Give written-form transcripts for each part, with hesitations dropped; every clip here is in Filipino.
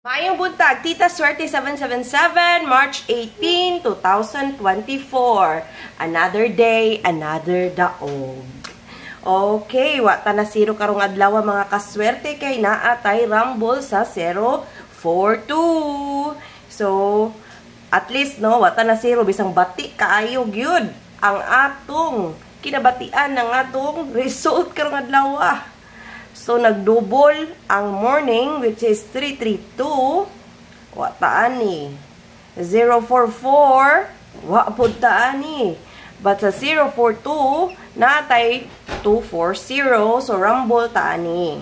Mayong buntag, Tita Swerte 777, March 18, 2024. Another day, another daog. Okay, wata na zero karong adlaw mga kaswerte kay naatay rumble sa 042. So, at least no, wata na zero bisang bati kaayo gyud ang atong kinabatian ng atong result karong adlaw. So, nagdouble ang morning, which is 332. Wataan ni. 044. Wapod-taan ni. But sa 042, natay 240. So, rumble taan ni.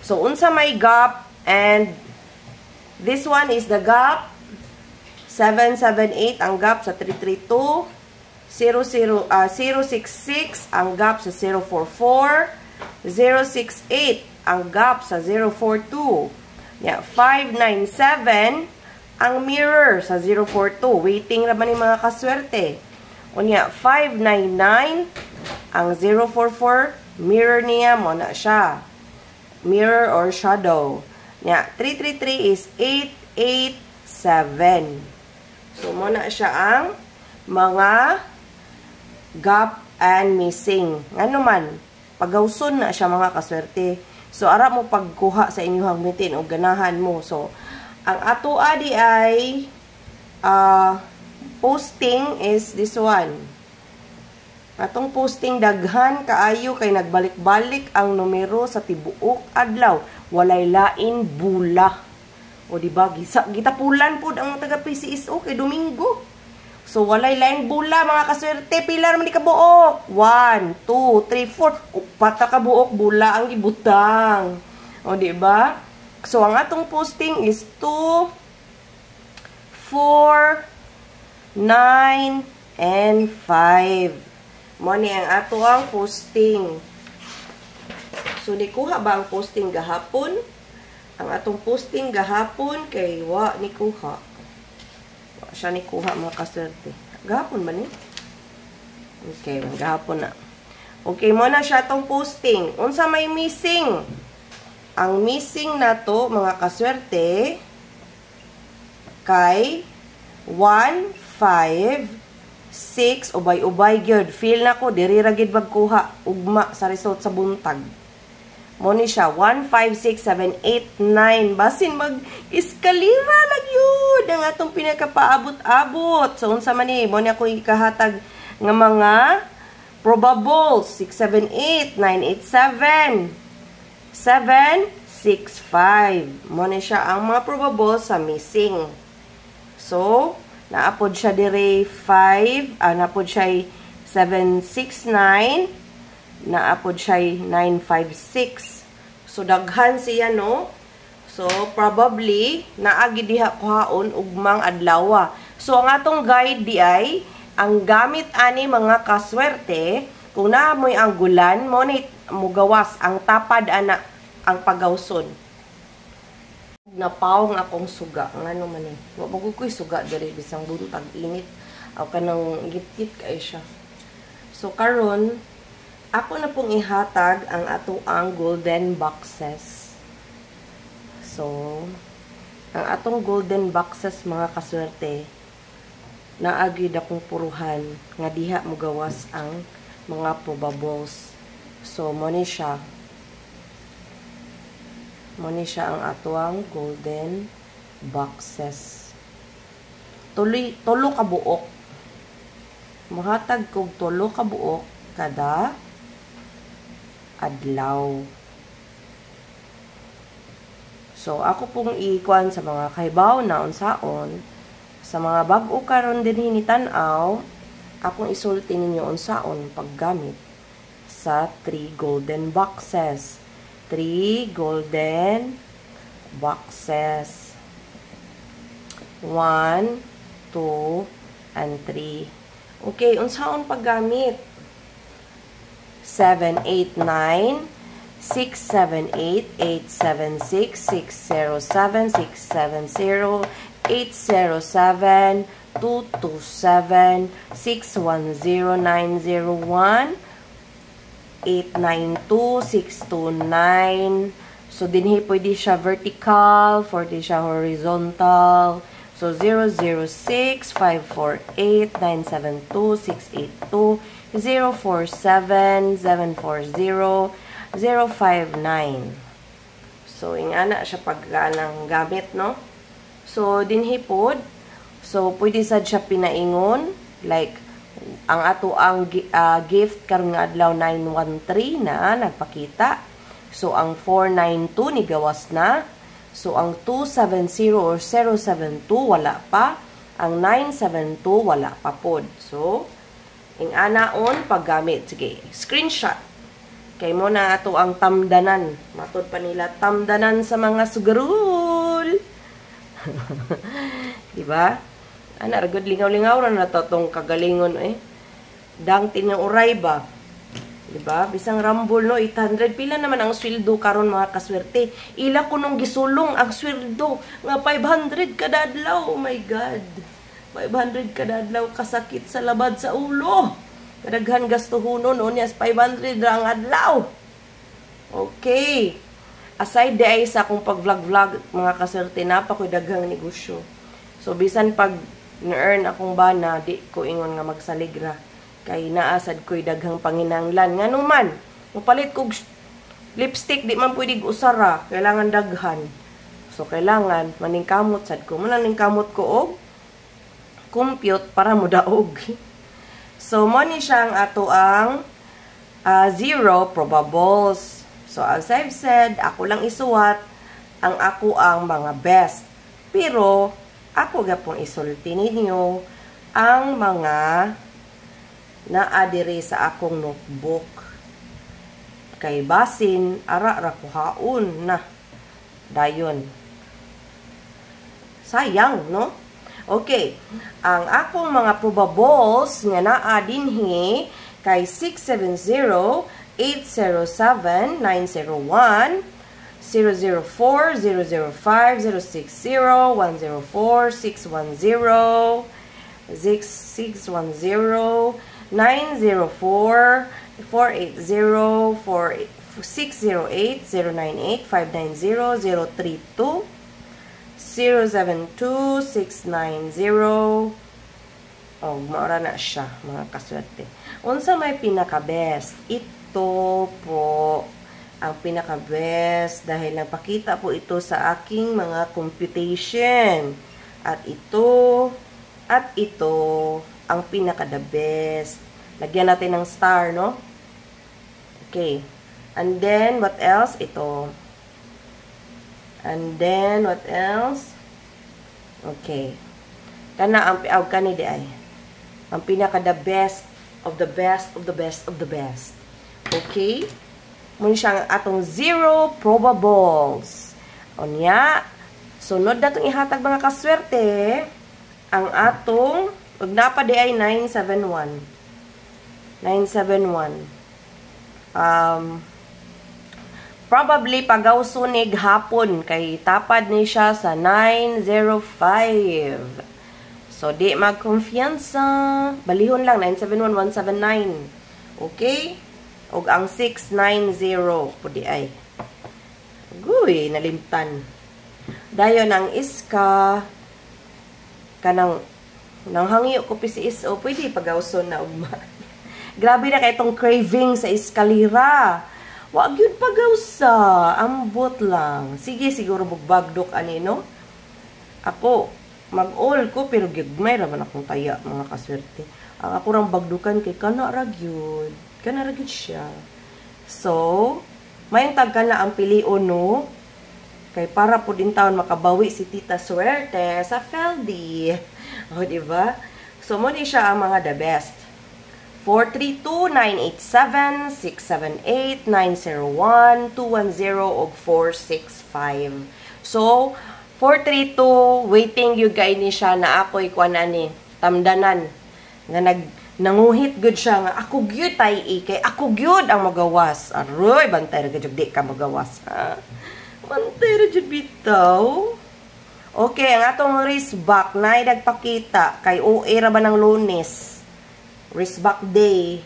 So, unsa may gap. And, this one is the gap. 778 ang gap sa 332. 066 ang gap sa 044. 068 ang gap sa 042. Yeah, 597 ang mirror sa 042. Waiting naman ni mga kaswerte. Unya 599 ang 044 mirror niya mo na siya. Mirror or shadow. Yeah, 333 is 887. So mo na siya ang mga gap and missing. Ano man pagawson na siya mga kaswerte. So, ara mo pagkuha sa inyong mitin o ganahan mo. So, ang ato adi ay posting is this one. Atong posting daghan kaayo kay nagbalik-balik ang numero sa tibuok adlaw. Walay lain bula. O diba, gitapulan po ang taga PCSO kay Domingo. So, walay lain bula, mga kaswerte. Pila naman di kabuok. 1, 2, 3, 4. Upat na kabuok, bula ang ibutang. O, diba? So, ang atong posting is 2, 4, 9, and 5. Mo ni ang ato ang posting. So, nikuha ba ang posting gahapon? Ang atong posting gahapon kay wa nikuha. Siya ni kuha mga kaswerte. Gahapon ba ni? Okay, gahapon na. Okay, mo na siya tong posting. Unsa may missing? Ang missing na to mga kaswerte kay 1, 5, 6, ubay-ubay gyud. Feel na ko, diri ra gid magkuha ugma sa result sa buntag. Mo ni siya 1, 5, 6, 7, 8, 9. Basin mag-eskalira lang yun ang atong pinakapaabot-abot. So, unsa man ni, mo ni ako ikahatag nga mga probables. 6, 7, 8, 9, 8, 7, 6, 5. Mo ni siya ang mga probables sa missing. So, naapod siya dire 5, naapod siya 7, 6, 9. Naapod siya 956. So, daghan siya, no? So, probably, naagi diha kuhaon ugmang adlaw. So, ang atong guide di ay, ang gamit ani mga kaswerte, kung naamoy ang gulan, mo gawas, ang tapad ana, ang pagawson. Napawang akong suga. Nga naman eh. Wapag ko'y suga diri bisang buntag init. Aw kanang git-git kay siya. So, karon ako na pong ihatag ang ato ang golden boxes. So, ang atong golden boxes mga kaswerte, naagid akong puruhan nga diha mo gawas ang mga probables. So, mo ni siya. Mo ni siya ang ato ang golden boxes. Tulo ka buok. Mahatag kog tulo ka buok kada adlaw. So, ako pong ikuan sa mga kaibaw na unsaon, sa mga bag-o karon din hinitanaw, akong isulti ninyo unsaon paggamit sa 3 golden boxes. 3 golden boxes. 1, 2, and 3. Okay, unsaon paggamit? 7, 8, 9, 6, 7, 8, 8, 7, 6, 6, 0, 7, 6, 7, 0, 8, 0, 7, 2, 2, 7, 6, 1, 0, 9, 0, 1, 8, 9, 2, 6, 2, 9. So, dinhi pwede siya vertical, pwede siya horizontal. So, 006-548-972-682, 047-740-059. So, ingana siya pagkanang gamit, no? So, dinhi pod. So, pwede sad siya pinaingon. Like, ang ato ang gift karong nga adlaw 913 na nagpakita. So, ang 492 ni gawas na. So, ang 270 or 072 wala pa. Ang 972 wala pa pod. So, inganaon paggamit. Sige, screenshot. Kay mo na ato ang tamdanan. Matod pa nila tamdanan sa mga sugarul. Diba? Ana, ragod lingaw-lingaw na to tong kagalingon eh. Dang tinuray ba? Diba? Bisang rambol no, 800. Pila naman ang sweldo karon mga kaswerte. Ila ko nung gisulong ang sweldo. Nga 500 kada adlaw. Oh my God. 500 kada adlaw. Kasakit sa labad sa ulo. Kadaghan gastuhunon. Unyas 500 ra ang adlaw. Okay. Aside di ay sa akong pag-vlog-vlog mga kaswerte, napakoy daghang negosyo. So, bisan pag na-earn akong bana, di ko ingon nga magsaligra. Kay naasad ko'y daghang panginanglan. Nga naman, mapalit kong lipstick, di man pwede usara. Kailangan daghan. So, kailangan maningkamot sad ko. Maningkamot ko og compute para mo daog. So, mo ni siya ang ato ang zero probables. So, as I've said, ako lang isuwat ang ako ang mga best. Pero, ako gapong isulti ninyo ang mga naadiri sa akong notebook. Kay basin, ara-ra kuhaon na. Dayon. Sayang, no? Okay. Ang akong mga probables nga naa dinhi kay 670-807-901, 004, 005, 060, 104, 610, 6610, 904, 480, 608, 098, 590, 032, 072, 690. Oh, maura na siya, mga kaswerte. Unsa may pinaka-best? Ito po ang pinaka-best dahil nagpakita po ito sa aking mga computation. At ito ang pinaka-the best. Lagyan natin ng star, no? Okay. And then, what else? Ito. And then, what else? Okay. Kana ang kani di ay. Ang pinaka-the best of the best of the best of the best. Okay? Muna siyang atong zero probables. Onya. Sunod na itong ihatag mga kaswerte. Ang atong pag napa di ay 971. 971. Probably pagawsunig hapon kay tapad ni siya sa 905. So di magkumpiyansa. Balihon lang 971-179. Okay? Og ang 690 pudi ay. Guy nalimtan. Dayon ang iska kanang nanghangiyo ko si iso, pwede pagawson na ugma. Grabe na kay itong craving sa eskalera. Wag yun pagawsa. Ambot lang. Sige, siguro bugbagdok ani, no? Ako, mag-all ko, pero gigmay raman akong taya, mga kaswerte. Ang ako rang bagdukan kay kana ragyod. Kana ragyod siya. So, mayong tag ka na ang pilion, no? Kay para po din taon makabawi si Tita Swerte sa Feldy. O, diba? So, mo ni siya ang mga the best. 432-987-678-901-210 o 465. So, 432, waiting you guys ni siya na ako'y kuan ani, tamdanan. Nga nanguhit good siya nga, ako gyud tay kay ako gyud ang magawas. Aroy, bantay ra gyud di ka magawas. Ha? Bantay ra gyud bitaw. Okay, ang atong wristback na nagpakita kay OA ra ba ng Lunes. Wristback day.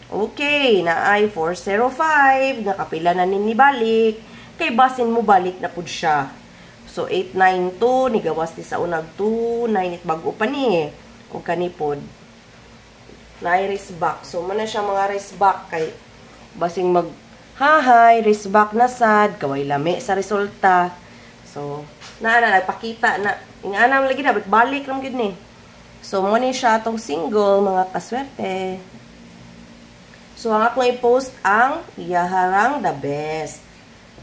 Okay, na ay 405, nakapila na nini balik. kay basin mo balik na pud siya. So 892 ni gawas ni sa unag 29 it bag-o pa ni ug kani pod na race back. So muna siya mga race back kay basing mag hahay race back na sad kaway lami sa resulta. So nagpakita na ingana lagi na balik lang gid ni. So mo ni siya atong single mga kaswerte. So ang akong i-post ang iyaharang the best.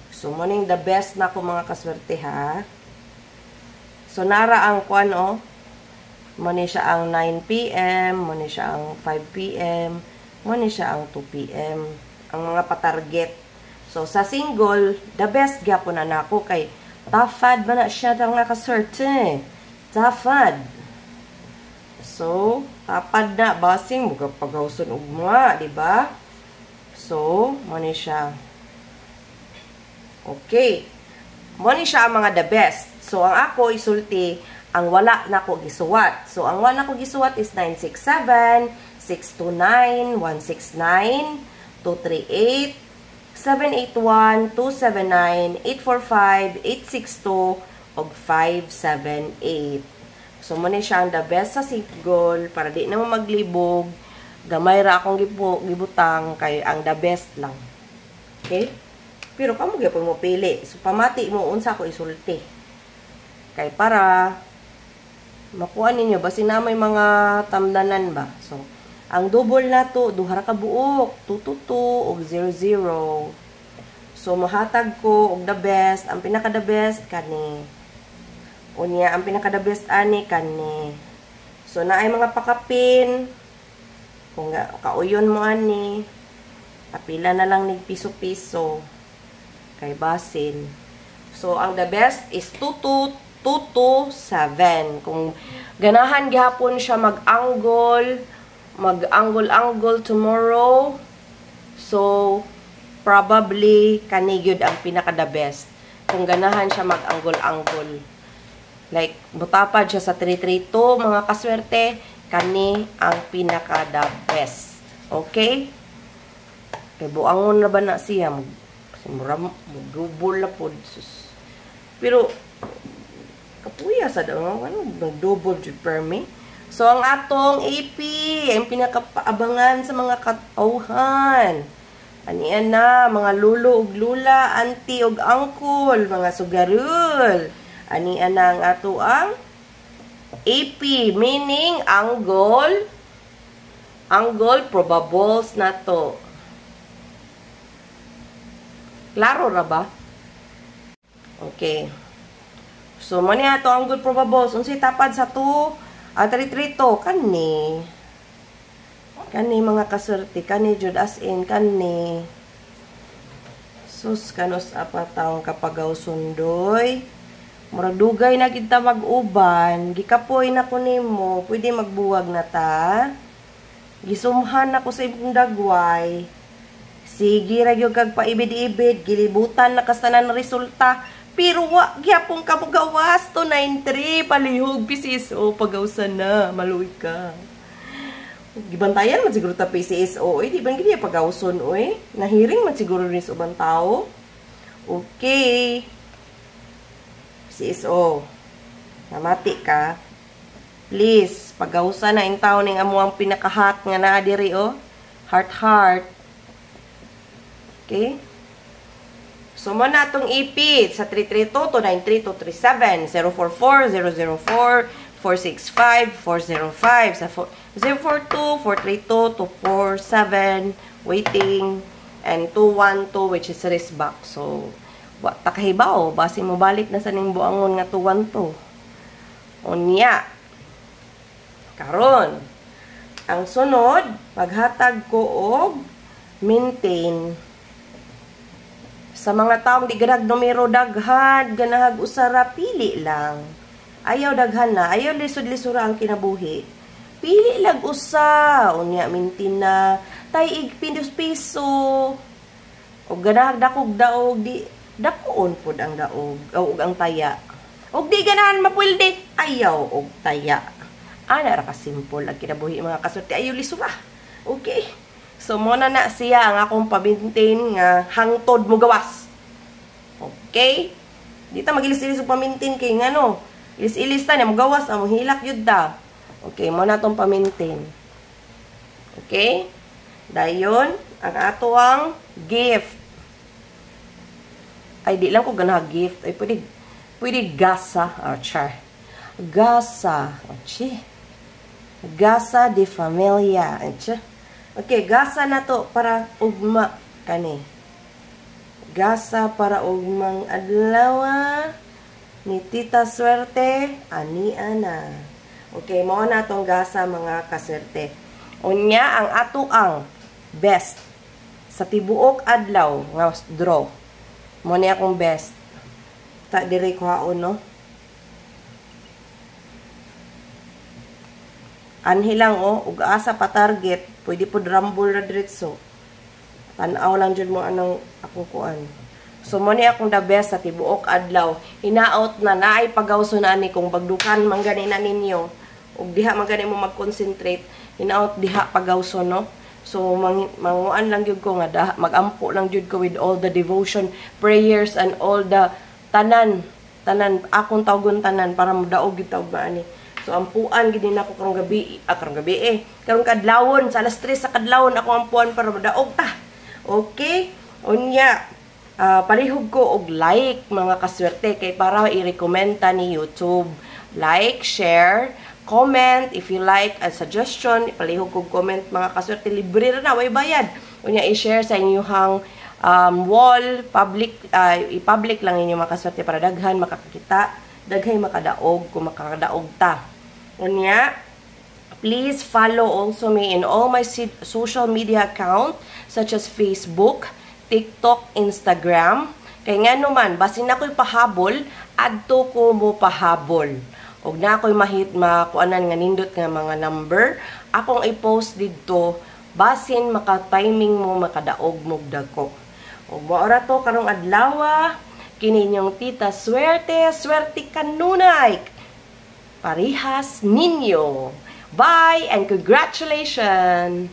So mo ning the best na ko mga kaswerte ha. So nara ang kuan o. Mo ni siya ang 9 PM, mo ni siya ang 5 PM, mo ni siya ang 2 PM. Ang mga patarget. So sa single, the best gyapon na nako kay tafad man na siya nga kaswerte. Tafad. So, tapad na basing muga pagawson ugma, di ba? So, mo ni siya. Okay. Mo ni siya ang mga the best. So, ang ako isulti ang wala na ko gisuwat. So, ang wala na ko gisuwat is 967, 629, 169, 238, 781, 279, 845, 862, ug 578. So, muna siya ang the best sa single para di na maglibog. Gamay ra akong gibutang kay ang the best lang. Okay? Pero kamo gyapon mo pili. So, pamati mo unsa ko isulti. Kay para makuha ninyo basi na may mga tamdanan ba. So, ang double na to duha ra ka buok, 222 ug 00. So, mahatag ko og the best, ang pinaka the best kani. Unya, ang pinaka-the best ani kani. So, naay mga pakapin. Kung kauyon mo ani, apila na lang nig piso-piso. Kay basin. So, ang the best is 227. Kung ganahan gihapon siya mag-angle tomorrow. So, probably kani gyud ang pinaka-the best. Kung ganahan siya mag-angle. Like, butapad siya sa 332, mga kaswerte, kani ang pinaka-the best. Okay? Kaya buangon na ba na siya? Mag-double na po. Pero, kapuya sa daw, nag-double per me. So, ang atong AP, ang pinaka-paabangan sa mga katauhan. Aniyan na, mga lulo ug lula, auntie ug uncle, mga sugarul. Ani anang ato ang AP, meaning angle probables na to. Klaro ra ba? Okay. So, mani ato angle probables. Unsay tapad sa 2, 3 to, kani mga kaswerte, kani jud as in, kani. Sus, kanos apatang kapagaw sundoy. Murag dugay na kita mag-uban, gikapoy na ko nimo, pwede magbuwag na ta. Gisumhan na ko sa imong dagway. Sige ra gyud kag paibid-ibid, gilibutan na kasanan resulta. Pero wa gyapon ka mo gawas to 93 palihog PCSO pagawsan na, maluoy ka. Gibantayan man siguro ta PCSO, di ba gid pagawson oy? Nahiring man siguro ni sa ubang tao. Okay. CSO, namati ka. Please, pagawsa na in taon ng amuang pinaka-hot nga na diri oh. Heart. Okay? So, mo na itong ipit sa 332-293-237, 044-004-465-405, sa 042-432-247, waiting, and 212, which is wrist back. So, takahibaw, basi mo balik na sa ning buangon nga 212. Unya. Karon, ang sunod, paghatag ko og maintain. Sa mga taong di ganag numero daghan, ganahag usara, pili lang. Ayaw daghan na, ayaw lisod-lisura ang kinabuhi. Pili lang usa, unya maintain na, tay igpindos piso. O ganahag dakog daog, di, dakoon pod ang daog, o ang taya. Og di ganahan mapwilde, ayaw og taya. Ana ra ka simple ang kinabuhi mga kasulti, ayaw lisura. Okay. So mo na siya ang akong pabintin nga hangtod mo gawas. Okay? Di ta magilis-ilis og pamintin kay ngano. Ilis-ilis ta na magawas ang hilak yun ta. Okay, mo na tong pamintin. Okay? Dayon, ang ato ang gift. Ay, di lang ko ganaha gift. Ay, pwede gasa. Char. Gasa. Gasa de familia. Okay, gasa na to para ugma kani. Gasa para ugmang adlaw ni Tita Swerte, ani ana. Okay, mao na tong gasa mga kaswerte. Unya ang ato ang best sa tibuok adlaw nga draw. Mo ni akong best. Ta dire ko haon no. Anhi lang ug asa pa target, pwede po rumble ra diretso. Tan-aw lang jud mo anong akong kuan. So mo ni akong the best sa tibuok adlaw. Hinaot na naay pagawso na ni kung bagdukan man gani na ninyo ug diha man gani mo mag-concentrate. Hinaot diha pagawso no. So, manguan lang yun ko nga, magampo lang yun ko with all the devotion, prayers, and all the tanan, akong tawgon tanan, para mudaog yung tawag maani. So, ampuan, gini na ako karong kadlawon, sa alas 3 sa kadlawon, ako ampuan para mudaog ta. Okay? Unya, palihog ko og like, mga kaswerte, kay para i-recommenda ni YouTube. Like, share, comment, if you like a suggestion, palihog kong comment mga kaswerte, libre na, way bayad. Unya, i-share sa inyong wall, i-public lang inyo mga kaswerte para daghan makakakita, daghay makadaog kung makakadaog ta. Unya, please follow also me in all my social media account such as Facebook, TikTok, Instagram. Kaya nga naman, basin ako'y pahabol, adto ko mo pahabol. Og na ako'y makuanan nga nindot nga mga number, akong i-post dito, basin maka-timing mo, makadaog mo dako. Og maora to karong adlaw, kini inyong Tita Swerte, swerte kanunay. Parihas ninyo. Bye and congratulations!